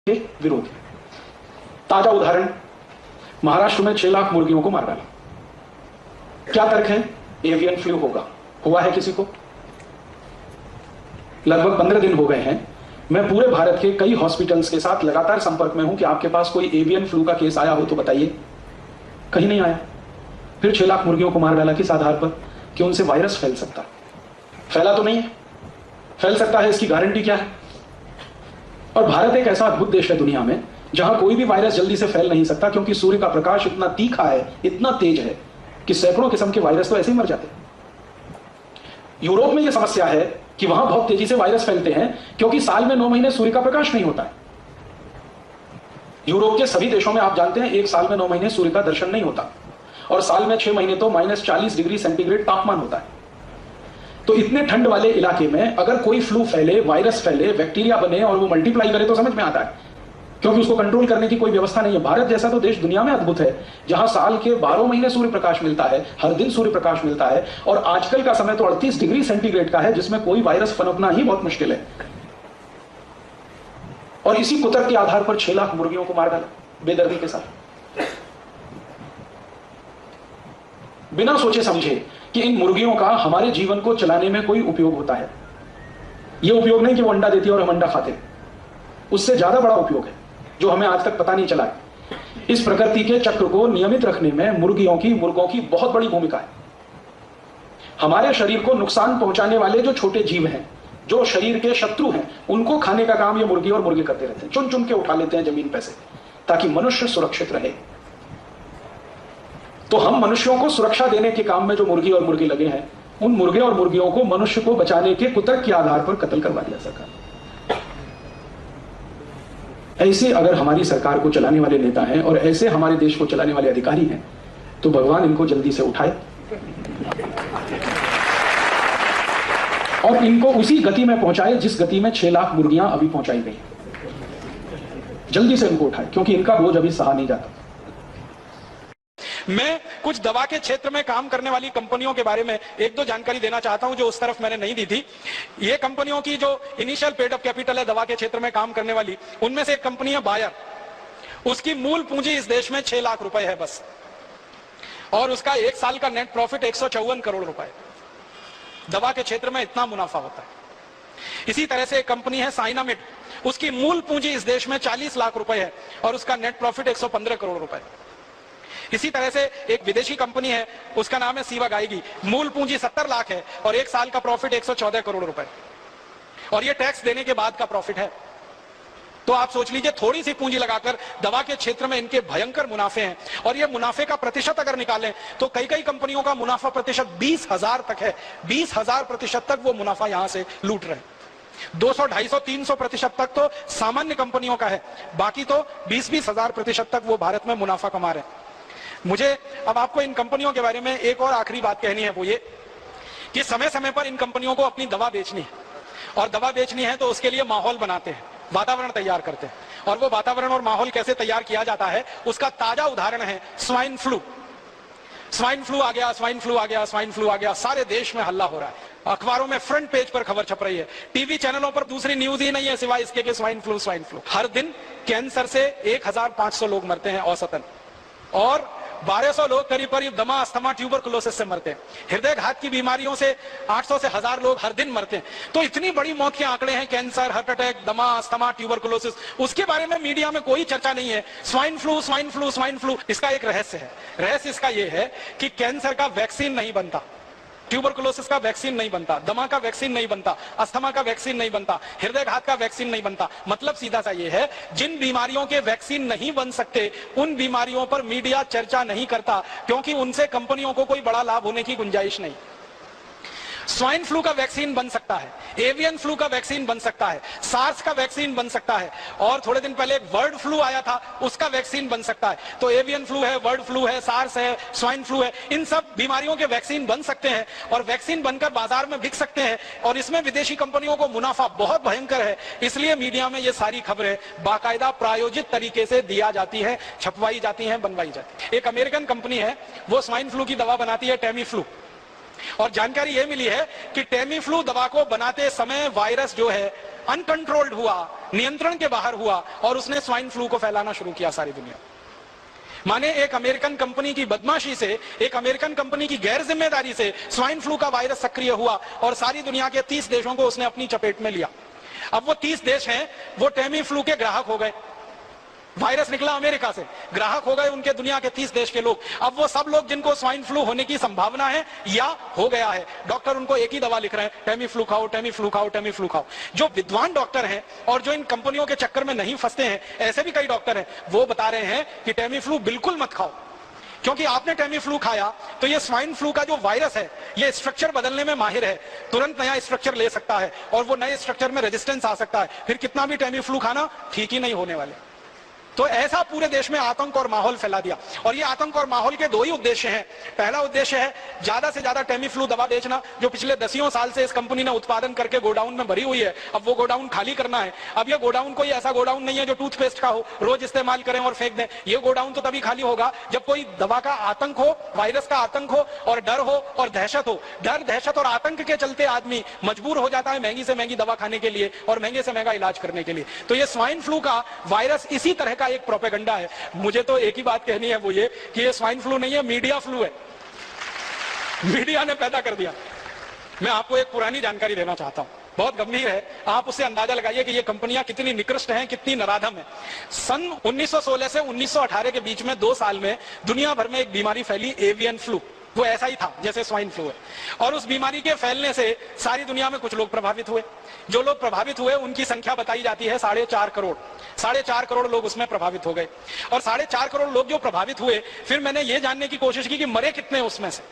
के विरोध। ताजा उदाहरण, महाराष्ट्र में 6 लाख मुर्गियों को मार डाला। क्या तर्क है? एवियन फ्लू होगा। हुआ है किसी को? लगभग 15 दिन हो गए हैं। मैं पूरे भारत के कई हॉस्पिटल्स के साथ लगातार संपर्क में हूं कि आपके पास कोई एवियन फ्लू का केस आया हो तो बताइए। कहीं नहीं आया। फिर 6 लाख मुर्गियों को मार डाला किस आधार पर? कि उनसे वायरस फैल सकता है। फैला तो नहीं है, फैल सकता है, इसकी गारंटी क्या है? और भारत एक ऐसा अद्भुत देश है दुनिया में जहां कोई भी वायरस जल्दी से फैल नहीं सकता, क्योंकि सूर्य का प्रकाश इतना तीखा है, इतना तेज है कि सैकड़ों किस्म के वायरस तो ऐसे ही मर जाते हैं। यूरोप में यह समस्या है कि वहां बहुत तेजी से वायरस फैलते हैं क्योंकि साल में 9 महीने सूर्य का प्रकाश नहीं होता है। यूरोप के सभी देशों में आप जानते हैं एक साल में 9 महीने सूर्य का दर्शन नहीं होता, और साल में 6 महीने तो -40 डिग्री सेंटीग्रेड तापमान होता है। तो इतने ठंड वाले इलाके में अगर कोई फ्लू फैले, वायरस फैले, बैक्टीरिया बने और वो मल्टीप्लाई करे तो समझ में आता है, क्योंकि उसको कंट्रोल करने की कोई व्यवस्था नहीं है। भारत जैसा तो देश दुनिया में अद्भुत है जहां साल के 12 महीने सूर्य प्रकाश मिलता है, हर दिन सूर्य प्रकाश मिलता है, और आजकल का समय तो 38 डिग्री सेंटीग्रेड का है जिसमें कोई वायरस पनपना ही बहुत मुश्किल है। और इसी कुतर्क के आधार पर 6 लाख मुर्गियों को मार डाला बेदर्दी के साथ, बिना सोचे समझे कि इन मुर्गियों का हमारे जीवन को चलाने में कोई उपयोग होता है। यह उपयोग नहीं कि वो अंडा देती है और हम अंडा खाते, उससे ज्यादा बड़ा उपयोग है जो हमें आज तक पता नहीं चला है। इस प्रकृति के चक्र को नियमित रखने में मुर्गियों की, मुर्गों की बहुत बड़ी भूमिका है। हमारे शरीर को नुकसान पहुंचाने वाले जो छोटे जीव हैं, जो शरीर के शत्रु हैं, उनको खाने का काम ये मुर्गी और मुर्गे करते रहते हैं। चुन चुन के उठा लेते हैं जमीन पे से, ताकि मनुष्य सुरक्षित रहे। तो हम मनुष्यों को सुरक्षा देने के काम में जो मुर्गी और मुर्गे लगे हैं, उन मुर्गे और मुर्गियों को मनुष्य को बचाने के कुतर्क के आधार पर कत्ल करवा दिया सरकार। ऐसे अगर हमारी सरकार को चलाने वाले नेता हैं और ऐसे हमारे देश को चलाने वाले अधिकारी हैं, तो भगवान इनको जल्दी से उठाए और इनको उसी गति में पहुंचाए जिस गति में 6 लाख मुर्गियां अभी पहुंचाई गई। जल्दी से इनको उठाए, क्योंकि इनका बोझ अभी सहा नहीं जाता। मैं कुछ दवा के क्षेत्र में काम करने वाली कंपनियों के बारे में एक दो जानकारी देना चाहता हूं जो उस तरफ मैंने नहीं दी थी। ये कंपनियों की जो इनिशियल पेड ऑफ कैपिटल है दवा के क्षेत्र में काम करने वाली, उनमें से एक कंपनी है बायर। उसकी मूल पूंजी इस देश में 6 लाख रुपए है बस, और उसका 1 साल का नेट प्रॉफिट 154 करोड़ रुपए। दवा के क्षेत्र में इतना मुनाफा होता है। इसी तरह से एक कंपनी है साइनामिड, उसकी मूल पूंजी इस देश में 40 लाख रुपए है और उसका नेट प्रॉफिट 115 करोड़ रुपए। इसी तरह से एक विदेशी कंपनी है, उसका नाम है सीवा गायगी, मूल पूंजी 70 लाख है और 1 साल का प्रॉफिट 114 करोड़ रुपए, और ये टैक्स देने के बाद का प्रॉफिट है। तो आप सोच लीजिए, थोड़ी सी पूंजी लगाकर दवा के क्षेत्र में इनके भयंकर मुनाफे हैं। और ये मुनाफे का प्रतिशत अगर निकालें तो कई कई कंपनियों का मुनाफा प्रतिशत 20,000 तक है। 20,000% तक वो मुनाफा यहां से लूट रहे हैं। 200, 250, 300% तक तो सामान्य कंपनियों का है, बाकी तो 20-20 हजार प्रतिशत तक वो भारत में मुनाफा कमा रहे हैं। मुझे अब आपको इन कंपनियों के बारे में एक और आखिरी बात कहनी है, वो ये कि समय समय पर इन कंपनियों को अपनी दवा बेचनी है, और दवा बेचनी है तो उसके लिए माहौल बनाते हैं, वातावरण तैयार करते हैं। और वो वातावरण और माहौल कैसे तैयार किया जाता है, उसका ताजा उदाहरण है स्वाइन फ्लू। स्वाइन फ्लू आ गया, स्वाइन फ्लू आ गया, स्वाइन फ्लू आ गया, सारे देश में हल्ला हो रहा है। अखबारों में फ्रंट पेज पर खबर छप रही है, टीवी चैनलों पर दूसरी न्यूज ही नहीं है सिवाय इसके कि स्वाइन फ्लू, स्वाइन फ्लू। हर दिन कैंसर से 1500 लोग मरते हैं औसतन, और 1200 लोग करीब करीब दमा, अस्थमा, ट्यूबरकुलोसिस से मरते हैं। हृदय घात की बीमारियों से 800 से 1000 लोग हर दिन मरते हैं। तो इतनी बड़ी मौत के आंकड़े हैं, कैंसर, हार्ट अटैक, दमा, अस्थमा, ट्यूबरकुलोसिस, उसके बारे में मीडिया में कोई चर्चा नहीं है। Swine flu, swine flu, swine flu. इसका एक रहस्य है। रहस्य इसका यह है कि कैंसर का वैक्सीन नहीं बनता, ट्यूबरकुलोसिस का वैक्सीन नहीं बनता, दमा का वैक्सीन नहीं बनता, अस्थमा का वैक्सीन नहीं बनता, हृदय घात का वैक्सीन नहीं बनता। मतलब सीधा सा ये है, जिन बीमारियों के वैक्सीन नहीं बन सकते उन बीमारियों पर मीडिया चर्चा नहीं करता, क्योंकि उनसे कंपनियों को कोई बड़ा लाभ होने की गुंजाइश नहीं। स्वाइन फ्लू का वैक्सीन बन सकता है, एवियन फ्लू का वैक्सीन बन सकता है, सार्स का वैक्सीन बन सकता है, और थोड़े दिन पहले एक बर्ड फ्लू आया था, उसका वैक्सीन बन सकता है। तो एवियन फ्लू है, बर्ड फ्लू है, सार्स है, स्वाइन फ्लू है, इन सब बीमारियों के वैक्सीन बन सकते हैं और वैक्सीन बनकर बाजार में बिक सकते हैं, और इसमें विदेशी कंपनियों को मुनाफा बहुत भयंकर है। इसलिए मीडिया में ये सारी खबरें बाकायदा प्रायोजित तरीके से दिया जाती है, छपवाई जाती है, बनवाई जाती है। एक अमेरिकन कंपनी है, वो स्वाइन फ्लू की दवा बनाती है, टेमी फ्लू। और जानकारी यह मिली है कि टेमी फ्लू दवा को बनाते समय वायरस जो है अनकंट्रोल्ड हुआ, नियंत्रण के बाहर हुआ और उसने स्वाइन फ्लू को फैलाना शुरू किया सारी दुनिया। माने एक अमेरिकन कंपनी की बदमाशी से, एक अमेरिकन कंपनी की गैर जिम्मेदारी से स्वाइन फ्लू का वायरस सक्रिय हुआ और सारी दुनिया के 30 देशों को उसने अपनी चपेट में लिया। अब वो 30 देश हैं, वो टेमी फ्लू के ग्राहक हो गए। वायरस निकला अमेरिका से, ग्राहक हो गए उनके दुनिया के 30 देश के लोग। अब वो सब लोग जिनको स्वाइन फ्लू होने की संभावना है या हो गया है, डॉक्टर उनको एक ही दवा लिख रहे हैं, टेमी फ्लू खाओ, टेमी फ्लू खाओ, टेमी फ्लू खाओ। जो विद्वान डॉक्टर हैं और जो इन कंपनियों के चक्कर में नहीं फंसते हैं, ऐसे भी कई डॉक्टर हैं, वो बता रहे हैं कि टेमी फ्लू बिल्कुल मत खाओ, क्योंकि आपने टेमी फ्लू खाया तो ये स्वाइन फ्लू का जो वायरस है ये स्ट्रक्चर बदलने में माहिर है, तुरंत नया स्ट्रक्चर ले सकता है और वो नए स्ट्रक्चर में रेजिस्टेंस आ सकता है, फिर कितना भी टेमी फ्लू खाना ठीक ही नहीं होने वाले। तो ऐसा पूरे देश में आतंक और माहौल फैला दिया। और ये आतंक और माहौल के दो ही उद्देश्य हैं। पहला उद्देश्य है ज्यादा से ज्यादा टेमी फ्लू दवा बेचना, जो पिछले दसियों साल से इस कंपनी ने उत्पादन करके गोडाउन में भरी हुई है, अब वो गोडाउन खाली करना है। अब ये गोडाउन कोई ऐसा गोडाउन नहीं है जो टूथपेस्ट का हो, रोज इस्तेमाल करें और फेंक दें। ये गोडाउन तो तभी खाली होगा जब कोई दवा का आतंक हो, वायरस का आतंक हो और डर हो और दहशत हो। डर, दहशत और आतंक के चलते आदमी मजबूर हो जाता है महंगी से महंगी दवा खाने के लिए और महंगे से महंगा इलाज करने के लिए। तो ये स्वाइन फ्लू का वायरस इसी तरह का एक प्रोपेगेंडा है। मुझे तो एक ही बात कहनी है, वो ये कि ये स्वाइन फ्लू नहीं है, मीडिया फ्लू है। मीडिया ने पैदा कर दिया। मैं आपको एक पुरानी जानकारी देना चाहता हूं, बहुत गंभीर है, आप उससे अंदाजा लगाइए कि ये कंपनियां कितनी निकृष्ट हैं, कितनी नराधम है। सन 1916 से 1918 के बीच में 2 साल में दुनिया भर में एक बीमारी फैली, एवियन फ्लू। वो ऐसा ही था जैसे स्वाइन फ्लू है, और उस बीमारी के फैलने से सारी दुनिया में कुछ लोग प्रभावित हुए। जो लोग प्रभावित हुए उनकी संख्या बताई जाती है 4.5 करोड़। 4.5 करोड़ लोग उसमें प्रभावित हो गए। और 4.5 करोड़ लोग जो प्रभावित हुए, फिर मैंने ये जानने की कोशिश की कि मरे कितने उसमें से,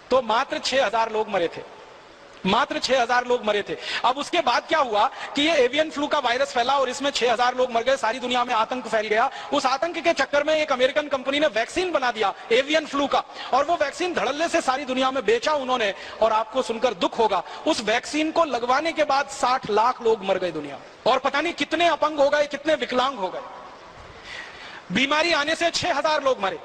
तो मात्र 6,000 लोग मरे थे। मात्र 6,000 लोग मरे थे। अब उसके बाद क्या हुआ कि ये एवियन फ्लू का वायरस फैला और इसमें 6,000 लोग मर गए, सारी दुनिया में आतंक फैल गया। उस आतंक के चक्कर में एक अमेरिकन कंपनी ने वैक्सीन बना दिया एवियन फ्लू का, और वो वैक्सीन धड़ल्ले से सारी दुनिया में बेचा उन्होंने। और आपको सुनकर दुख होगा, उस वैक्सीन को लगवाने के बाद 60 लाख लोग मर गए दुनिया, और पता नहीं कितने अपंग हो गए, कितने विकलांग हो गए। बीमारी आने से 6,000 लोग मरे,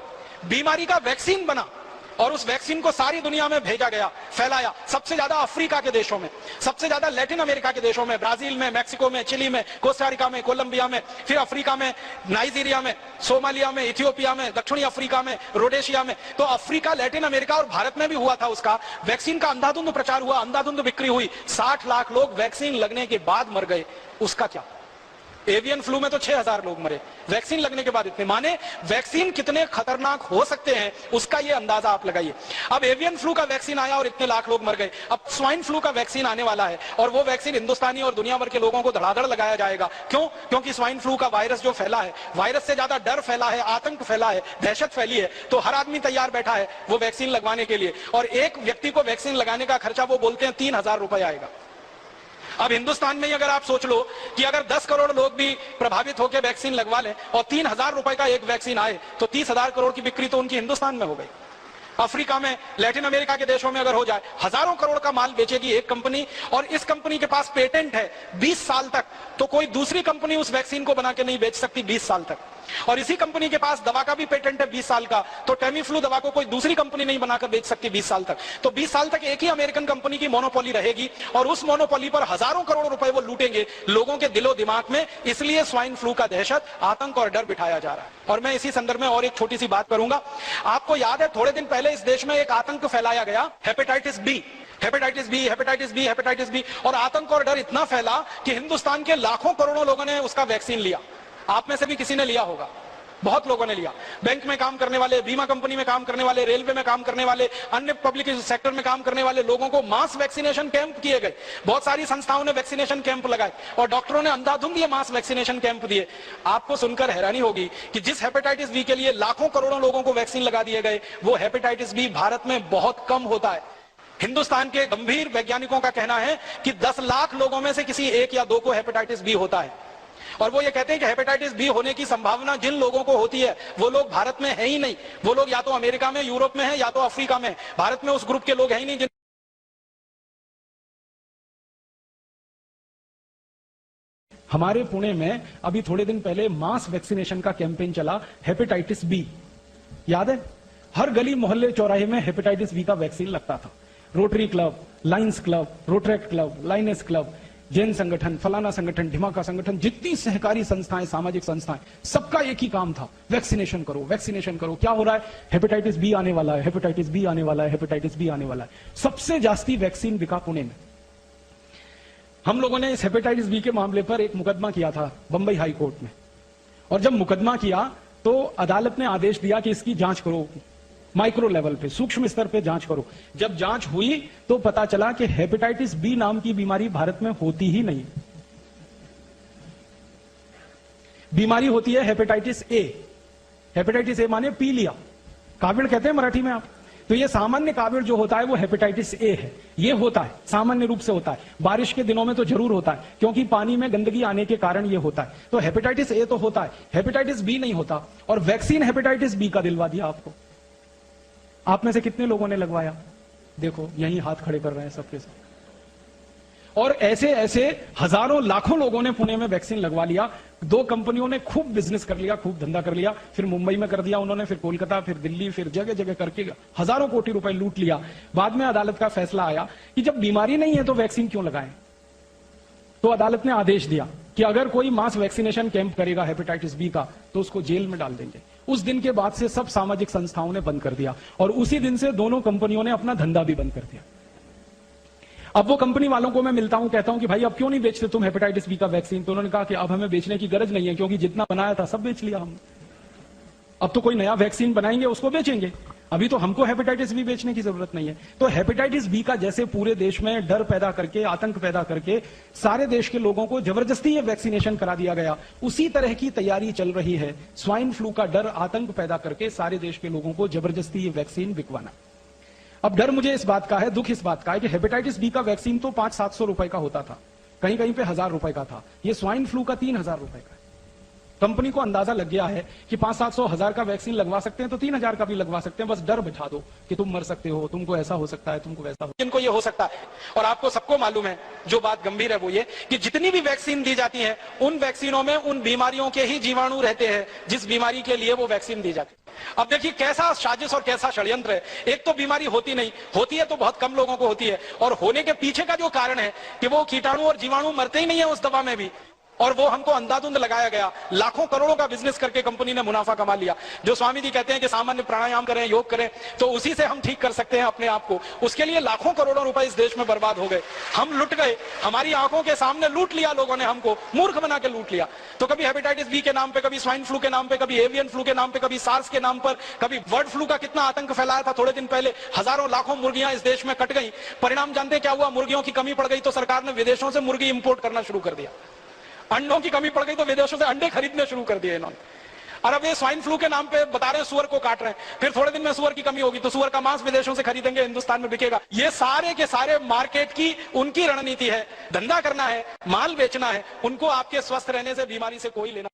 बीमारी का वैक्सीन बना और उस वैक्सीन को सारी दुनिया में भेजा गया, फैलाया। सबसे ज्यादा अफ्रीका के देशों में, सबसे ज्यादा लैटिन अमेरिका के देशों में, ब्राजील में, मैक्सिको में, चिली में, कोस्टारिका में, कोलंबिया में, फिर अफ्रीका में, नाइजीरिया में, सोमालिया में, इथियोपिया में, दक्षिणी अफ्रीका में, रोडेशिया में। तो अफ्रीका, लैटिन अमेरिका और भारत में भी हुआ था उसका। वैक्सीन का अंधाधुंध प्रचार हुआ, अंधाधुंध बिक्री हुई, 60 लाख लोग वैक्सीन लगने के बाद मर गए। उसका क्या? एवियन फ्लू में तो 6,000 लोग मरे, वैक्सीन लगने के बाद इतने। माने वैक्सीन कितने खतरनाक हो सकते हैं उसका ये अंदाजा आप लगाइए। अब एवियन फ्लू का वैक्सीन आया और इतने लाख लोग मर गए। अब स्वाइन फ्लू का वैक्सीन आने वाला है और वो वैक्सीन हिंदुस्तानी और दुनिया भर के लोगों को धड़ाधड़ लगाया जाएगा। क्यों? क्योंकि स्वाइन फ्लू का वायरस जो फैला है, वायरस से ज्यादा डर फैला है, आतंक फैला है, दहशत फैली है। तो हर आदमी तैयार बैठा है वो वैक्सीन लगवाने के लिए, और एक व्यक्ति को वैक्सीन लगाने का खर्चा वो बोलते हैं 3,000 रुपए आएगा। अब हिंदुस्तान में ही अगर आप सोच लो कि अगर 10 करोड़ लोग भी प्रभावित होकर वैक्सीन लगवा लें और 3,000 रुपए का एक वैक्सीन आए, तो 30,000 करोड़ की बिक्री तो उनकी हिंदुस्तान में हो गई। अफ्रीका में, लैटिन अमेरिका के देशों में अगर हो जाए, हजारों करोड़ का माल बेचेगी एक कंपनी, और इस कंपनी के पास पेटेंट है 20 साल तक। तो कोई दूसरी कंपनी उस वैक्सीन को बना के नहीं बेच सकती 20 साल तक। और इसी कंपनी के पास दवा का भी पेटेंट है 20 साल का, तो टेमी फ्लू दवा को कोई दूसरी कंपनी नहीं बनाकर बेच सकती 20 साल तक। तो 20 साल तक एक ही अमेरिकन कंपनी की मोनोपोली रहेगी, और उस मोनोपोली पर हजारों करोड़ रुपए वो लूटेंगे लोगों के दिलो दिमाग में। इसलिए स्वाइन फ्लू का दहशत, आतंक और डर बिठाया जा रहा है। और मैं इसी संदर्भ में और एक छोटी सी बात करूंगा। आपको याद है थोड़े दिन पहले इस देश में एक आतंक फैलाया गया, hepatitis B, hepatitis B, hepatitis B, hepatitis B. और आतंक और डर इतना फैला कि हिंदुस्तान के लाखों करोड़ों लोगों ने उसका वैक्सीन लिया। आप में से भी किसी ने लिया होगा, बहुत लोगों ने लिया। बैंक में काम करने वाले, बीमा कंपनी में काम करने वाले, रेलवे में काम करने वाले, अन्य पब्लिक सेक्टर में काम करने वाले लोगों को मास वैक्सीनेशन कैंप किए गए। बहुत सारी संस्थाओं ने वैक्सीनेशन कैंप लगाए और डॉक्टरों ने अंधाधुंध ये मास वैक्सीनेशन कैंप दिए। आपको सुनकर हैरानी होगी कि जिस हेपेटाइटिस बी के लिए लाखों करोड़ों लोगों को वैक्सीन लगा दिए गए, वो हेपेटाइटिस बी भारत में बहुत कम होता है। हिंदुस्तान के गंभीर वैज्ञानिकों का कहना है कि 10 लाख लोगों में से किसी 1 या 2 को हेपेटाइटिस बी होता है। और वो ये कहते हैं कि हेपेटाइटिस बी होने की संभावना जिन लोगों को होती है वो लोग भारत में है ही नहीं। वो लोग या तो अमेरिका में, यूरोप में है, या तो अफ्रीका में। भारत में उस ग्रुप के लोग है ही नहीं। हमारे पुणे में अभी थोड़े दिन पहले मास वैक्सीनेशन का कैंपेन चला, हेपेटाइटिस बी। याद है? हर गली मोहल्ले चौराहे में हेपेटाइटिस बी का वैक्सीन लगता था। Rotary Club, Lions Club, Rotaract Club, Lioness Club, Jain संगठन, फलाना संगठन, ढिमाका संगठन, जितनी सहकारी संस्थाएं, सामाजिक संस्थाएं, सबका एक ही काम था, वैक्सीनेशन करो, वैक्सीनेशन करो। क्या हो रहा है? हेपेटाइटिस बी आने वाला है, हेपेटाइटिस बी आने वाला है, हेपेटाइटिस बी आने वाला है। सबसे जास्ती वैक्सीन बिका पुणे में। हम लोगों ने इस हेपेटाइटिस बी के मामले पर एक मुकदमा किया था बंबई हाई कोर्ट में, और जब मुकदमा किया तो अदालत ने आदेश दिया कि इसकी जांच करो, माइक्रो लेवल पे, सूक्ष्म स्तर पे जांच करो। जब जांच हुई तो पता चला कि हेपेटाइटिस बी नाम की बीमारी भारत में होती ही नहीं। बीमारी होती है हेपेटाइटिस ए। हेपेटाइटिस ए माने पी लिया, काविड़ कहते हैं मराठी में आप। तो ये सामान्य काविड़ जो होता है वो हेपेटाइटिस ए है। ये होता है, सामान्य रूप से होता है, बारिश के दिनों में तो जरूर होता है, क्योंकि पानी में गंदगी आने के कारण ये होता है। तो हेपेटाइटिस ए तो होता है, हेपेटाइटिस बी नहीं होता। और वैक्सीन हेपेटाइटिस बी का दिलवा दिया आपको। आप में से कितने लोगों ने लगवाया? देखो यही हाथ खड़े कर रहे हैं सबके साथ। और ऐसे ऐसे हजारों लाखों लोगों ने पुणे में वैक्सीन लगवा लिया। दो कंपनियों ने खूब बिजनेस कर लिया, खूब धंधा कर लिया, फिर मुंबई में कर दिया उन्होंने, फिर कोलकाता, फिर दिल्ली, फिर जगह जगह करके हजारों कोटि रुपए लूट लिया। बाद में अदालत का फैसला आया कि जब बीमारी नहीं है तो वैक्सीन क्यों लगाएं। तो अदालत ने आदेश दिया कि अगर कोई मास वैक्सीनेशन कैंप करेगा हेपेटाइटिस बी का तो उसको जेल में डाल देंगे। उस दिन के बाद से सब सामाजिक संस्थाओं ने बंद कर दिया, और उसी दिन से दोनों कंपनियों ने अपना धंधा भी बंद कर दिया। अब वो कंपनी वालों को मैं मिलता हूं, कहता हूं कि भाई अब क्यों नहीं बेचते तुम हेपेटाइटिस बी का वैक्सीन? तो उन्होंने कहा कि अब हमें बेचने की गरज नहीं है, क्योंकि जितना बनाया था सब बेच लिया हमने। अब तो कोई नया वैक्सीन बनाएंगे उसको बेचेंगे, अभी तो हमको हेपेटाइटिस बी बेचने की जरूरत नहीं है। तो हेपेटाइटिस बी का जैसे पूरे देश में डर पैदा करके, आतंक पैदा करके सारे देश के लोगों को जबरदस्ती ये वैक्सीनेशन करा दिया गया, उसी तरह की तैयारी चल रही है स्वाइन फ्लू का डर, आतंक पैदा करके सारे देश के लोगों को जबरदस्ती ये वैक्सीन बिकवाना। अब डर मुझे इस बात का है, दुख इस बात का है कि हेपेटाइटिस बी का वैक्सीन तो 500-700 रुपए का होता था, कहीं कहीं पे 1000 रुपए का था। ये स्वाइन फ्लू का 3000 रुपए का है। कंपनी को अंदाजा लग गया है कि 500-700 का वैक्सीन लगवा सकते हैं तो 3000 का भी लगवा सकते हैं। बस डर बिठा दो कि तुम मर सकते हो, तुमको ऐसा हो सकता है, तुमको वैसा हो। इनको ये हो सकता है। और आपको सबको मालूम है, जो बात गंभीर है वो ये कि जितनी भी वैक्सीन दी जाती है उन वैक्सीनों में उन बीमारियों के ही जीवाणु रहते हैं जिस बीमारी के लिए वो वैक्सीन दी जाती है। अब देखिए कैसा साजिश और कैसा षड्यंत्र है। एक तो बीमारी होती नहीं, होती है तो बहुत कम लोगों को होती है, और होने के पीछे का जो कारण है कि वो कीटाणु और जीवाणु मरते ही नहीं है उस दवा में भी, और वो हमको अंधाधुंध लगाया गया। लाखों करोड़ों का बिजनेस करके कंपनी ने मुनाफा कमा लिया। जो स्वामी जी कहते हैं कि सामान्य प्राणायाम करें, योग करें, तो उसी से हम ठीक कर सकते हैं अपने आप को। उसके लिए लाखों करोड़ों रुपए इस देश में बर्बाद हो गए। हम लुट गए, हमारी आंखों के सामने लूट लिया लोगों ने, हमको मूर्ख बना के लूट लिया। तो कभी हेपेटाइटिस बी के नाम पे, कभी स्वाइन फ्लू के नाम पे, कभी एवियन फ्लू के नाम पे, कभी सार्स के नाम पर, कभी बर्ड फ्लू का कितना आतंक फैलाया था। थोड़े दिन पहले हजारों लाखों मुर्गियां इस देश में कट गई। परिणाम जानते क्या हुआ? मुर्गियों की कमी पड़ गई तो सरकार ने विदेशों से मुर्गी इंपोर्ट करना शुरू कर दिया। अंडों की कमी पड़ गई तो विदेशों से अंडे खरीदने शुरू कर दिए इन्होंने। और अब ये स्वाइन फ्लू के नाम पे बता रहे हैं सुअर को काट रहे हैं, फिर थोड़े दिन में सुअर की कमी होगी तो सुअर का मांस विदेशों से खरीदेंगे, हिंदुस्तान में बिकेगा। ये सारे के सारे मार्केट की उनकी रणनीति है। धंधा करना है, माल बेचना है, उनको आपके स्वस्थ रहने से, बीमारी से कोई लेना